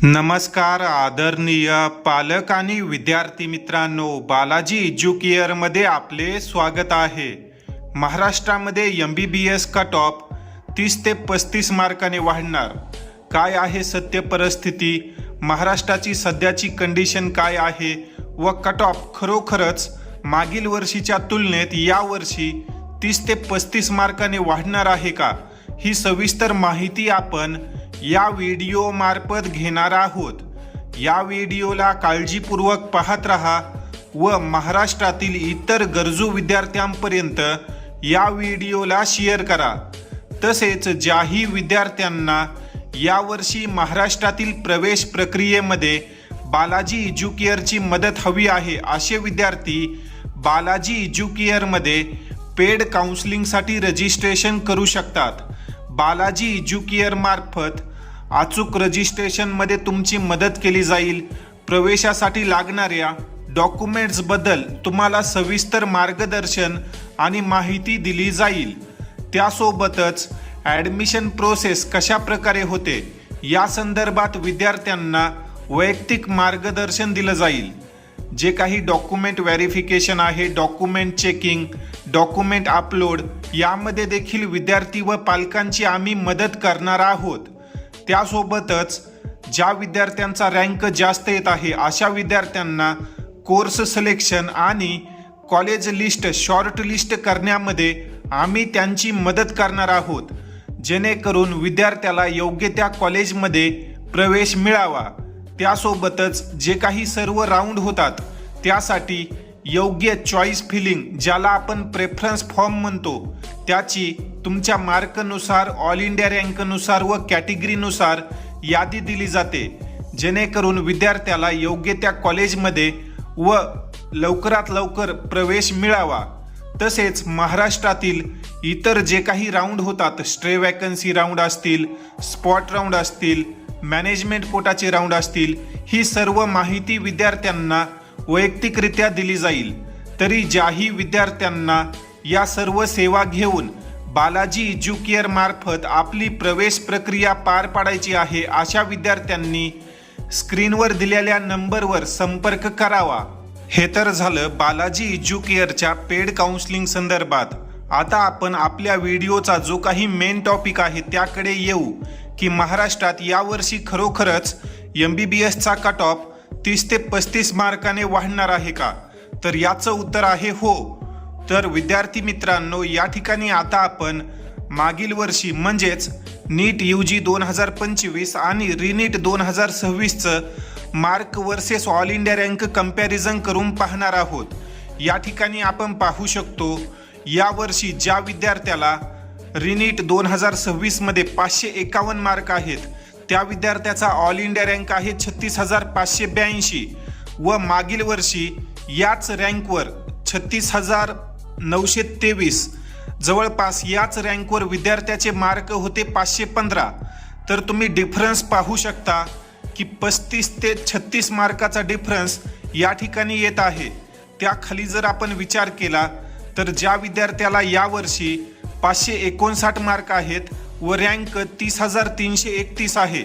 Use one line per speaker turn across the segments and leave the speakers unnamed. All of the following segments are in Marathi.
नमस्कार आदरणीय पालक आणि विद्यार्थी मित्रांनो, बालाजी एज्युकेअरमध्ये आपले स्वागत आहे. महाराष्ट्रामध्ये MBBS कट ऑफ 30 ते 35 मार्काने वाढणार. काय आहे सत्य परिस्थिती, महाराष्ट्राची सध्याची कंडिशन काय आहे व कट ऑफ खरोखरच मागील वर्षीच्या तुलनेत यावर्षी 30 ते 35 मार्काने वाढणार आहे का, ही सविस्तर माहिती आपण या व्हिडिओ मार्फत घेणार आहोत. या व्हिडिओला काळजीपूर्वक पाहत रहा व महाराष्ट्रातील इतर गरजू विद्यार्थ्यांपर्यंत या व्हिडिओला शेअर करा. तसेच ज्याही विद्यार्थ्यांना यावर्षी महाराष्ट्रातील प्रवेश प्रक्रियेमध्ये बालाजी एज्युकेअरची मदत हवी आहे, असे विद्यार्थी बालाजी एज्युकेअरमध्ये पेड काउन्सिलिंगसाठी रजिस्ट्रेशन करू शकतात. बालाजी एज्युकेअर मार्फत अचूक रजिस्ट्रेशनमध्ये तुमची मदत केली जाईल. प्रवेशासाठी लागणाऱ्या डॉक्युमेंट्सबद्दल तुम्हाला सविस्तर मार्गदर्शन आणि माहिती दिली जाईल. त्यासोबतच ॲडमिशन प्रोसेस कशा प्रकारे होते या संदर्भात विद्यार्थ्यांना वैयक्तिक मार्गदर्शन दिलं जाईल. जे काही डॉक्युमेंट व्हेरिफिकेशन आहे, डॉक्युमेंट चेकिंग, डॉक्युमेंट अपलोड, यामध्ये देखील विद्यार्थी व पालकांची आम्ही मदत करणार आहोत. त्यासोबतच ज्या विद्यार्थ्यांचा रँक जास्त येत आहे अशा विद्यार्थ्यांना कोर्स सिलेक्शन आणि कॉलेज लिस्ट शॉर्ट लिस्ट करण्यामध्ये आम्ही त्यांची मदत करणार आहोत, जेणेकरून विद्यार्थ्याला योग्य त्या कॉलेजमध्ये प्रवेश मिळावा. त्यासोबतच जे काही सर्व राऊंड होतात त्यासाठी योग्य चॉईस फिलिंग, ज्याला आपण प्रेफरन्स फॉर्म म्हणतो, त्याची तुमच्या मार्कनुसार, ऑल इंडिया रँकनुसार व कॅटेगरीनुसार यादी दिली जाते, जेणेकरून विद्यार्थ्याला योग्य त्या कॉलेजमध्ये व लवकरात लवकर प्रवेश मिळावा. तसेच महाराष्ट्रातील इतर जे काही राऊंड होतात, स्ट्रे वॅकन्सी राऊंड असतील, स्पॉट राऊंड असतील, मॅनेजमेंट कोटाचे राऊंड असतील, ही सर्व माहिती विद्यार्थ्यांना वैयक्तिकरित्या दिली जाईल. तरी ज्याही विद्यार्थ्यांना या सर्व सेवा घेऊन बालाजी एज्युकेअर मार्फत आपली प्रवेश प्रक्रिया पार पाडायची आहे, अशा विद्यार्थ्यांनी स्क्रीनवर दिलेल्या नंबरवर संपर्क करावा. हे तर झालं बालाजी एज्युकेअरच्या पेड काउन्सिलिंग संदर्भात. आता आपण आपल्या व्हिडिओचा जो काही मेन टॉपिक आहे त्याकडे येऊ की महाराष्ट्रात यावर्षी खरोखरच MBBSचा कट ऑफ 30 ते 35 मार्काने वाढणार आहे का? तर याचं उत्तर आहे हो. तर विद्यार्थी मित्रांनो, या ठिकाणी आता आपण मागील वर्षी म्हणजेच नीट UG 2025 आणि रिनीट 2026चं mark versus all India rank comparison करून पाहणार आहोत. या ठिकाणी आपण पाहू शकतो यावर्षी ज्या विद्यार्थ्याला रिनीट 2026 मध्ये 551 मार्क आहेत, त्या विद्यार्थ्याचा ऑल इंडिया रँक आहे 36,582 व मागील वर्षी याच रँकवर 36,923, जवळपास याच रँकवर विद्यार्थ्याचे मार्क होते 515. तर तुम्ही डिफरन्स पाहू शकता की 35 ते 36 मार्काचा डिफरन्स या ठिकाणी येत आहे. त्याखाली जर आपण विचार केला तर ज्या विद्यार्थ्याला यावर्षी 559 मार्क आहेत व रँक 30,331 आहे,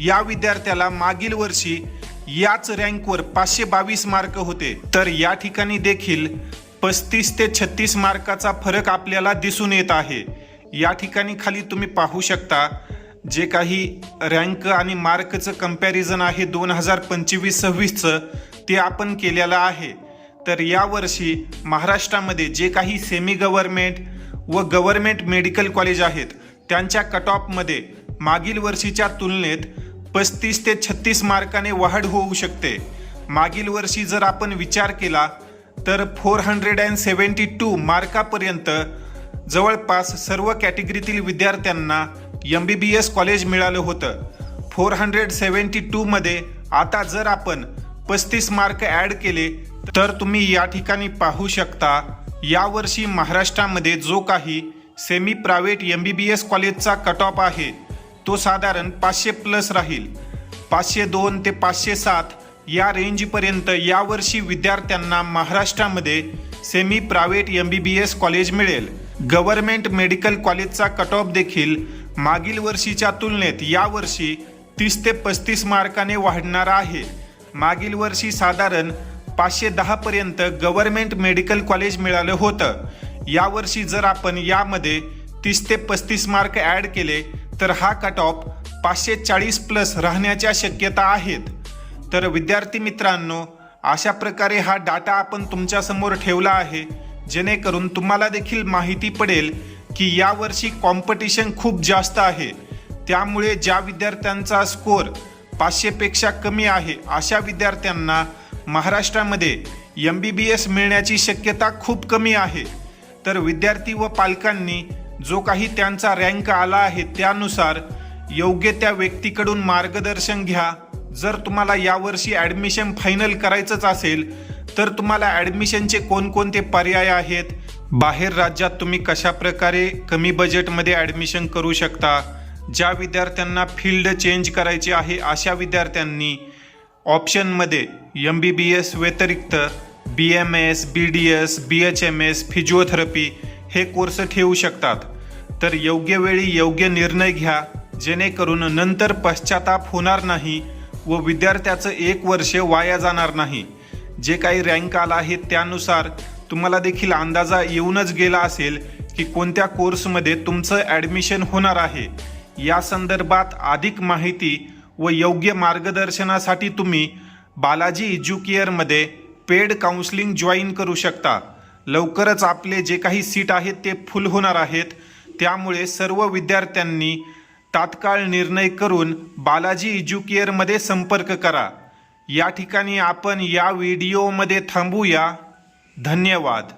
या विद्यार्थ्याला मागील वर्षी याच रँकवर 522 मार्क होते. तर या ठिकाणी देखील 35 ते 36 मार्काचा फरक आपल्याला दिसून येत आहे. या ठिकाणी खाली तुम्ही पाहू शकता जे काही रँक आणि मार्कचं कंपॅरिझन आहे 2025-26चं, ते आपण केलेलं आहे. तर यावर्षी महाराष्ट्रामध्ये जे काही सेमी गव्हर्नमेंट व गव्हर्नमेंट मेडिकल कॉलेज आहेत त्यांच्या कट ऑफमध्ये मागील वर्षीच्या तुलनेत 35 ते 36 मार्काने वाढ होऊ शकते. मागील वर्षी जर आपण विचार केला तर 472 मार्कापर्यंत जवळपास सर्व कॅटेगरीतील विद्यार्थ्यांना MBBS कॉलेज मिळालं होतं. 472 मध्ये आता जर आपण 35 मार्क ॲड केले तर तुम्ही या ठिकाणी पाहू शकता यावर्षी महाराष्ट्रामध्ये जो काही सेमी प्रायव्हेट MBBS कॉलेजचा कट ऑफ आहे तो साधारण 500+ राहील. 502 ते 507 या रेंजपर्यंत यावर्षी विद्यार्थ्यांना महाराष्ट्रामध्ये सेमी प्रायव्हेट MBBS कॉलेज मिळेल. गव्हर्नमेंट मेडिकल कॉलेजचा कट ऑफ देखील मागील वर्षीच्या तुलनेत यावर्षी 30 ते 35 मार्काने वाढणार आहे. मागील वर्षी साधारण 510 पर्यंत गव्हर्नमेंट मेडिकल कॉलेज मिळालं होतं. यावर्षी जर आपण यामध्ये 30 ते 35 मार्क ॲड केले तर हा कट ऑफ 540 प्लस राहण्याच्या शक्यता आहेत. तर विद्यार्थी मित्रांनो, अशा प्रकारे हा डाटा आपण तुमच्यासमोर ठेवला आहे, जेणेकरून तुम्हाला देखील माहिती पडेल की यावर्षी कॉम्पिटिशन खूप जास्त आहे. त्यामुळे ज्या विद्यार्थ्यांचा स्कोअर 500 पेक्षा कमी आहे अशा विद्यार्थ्यांना महाराष्ट्रामध्ये MBBS मिळण्याची शक्यता खूप कमी आहे. तर विद्यार्थी व पालकांनी जो काही त्यांचा रँक आला आहे त्यानुसार योग्य त्या व्यक्तीकडून मार्गदर्शन घ्या. जर तुम्हाला यावर्षी ॲडमिशन फायनल करायचंच असेल तर तुम्हाला ॲडमिशनचे कोणकोणते पर्याय आहेत, बाहेर राज्यात तुम्ही कशाप्रकारे कमी बजेटमध्ये ॲडमिशन करू शकता, ज्या विद्यार्थ्यांना फील्ड चेंज करायची आहे अशा विद्यार्थ्यांनी ऑप्शनमध्ये MBBS व्यतिरिक्त BMS, BDS, BHMS, फिजिओथेरपी हे कोर्स ठेवू शकतात. तर योग्य वेळी योग्य निर्णय घ्या, जेणेकरून नंतर पश्चाताप होणार नाही व विद्यार्थ्याचं 1 वर्ष वाया जाणार नाही. जे काही रँक आला आहे त्यानुसार तुम्हाला देखील अंदाजा येऊनच गेला असेल की कोणत्या कोर्समध्ये तुमचं ॲडमिशन होणार आहे. या संदर्भात अधिक माहिती व योग्य मार्गदर्शनासाठी तुम्ही बालाजी एज्युकेअरमध्ये पेड काउन्सिलिंग जॉईन करू शकता. लवकरच आपले जे काही सीट आहेत ते फुल होणार आहेत. त्यामुळे सर्व विद्यार्थ्यांनी तात्काळ निर्णय करून बालाजी एज्युकेअरमध्ये संपर्क करा. या ठिकाणी आपण या व्हिडिओमध्ये थांबूया. धन्यवाद.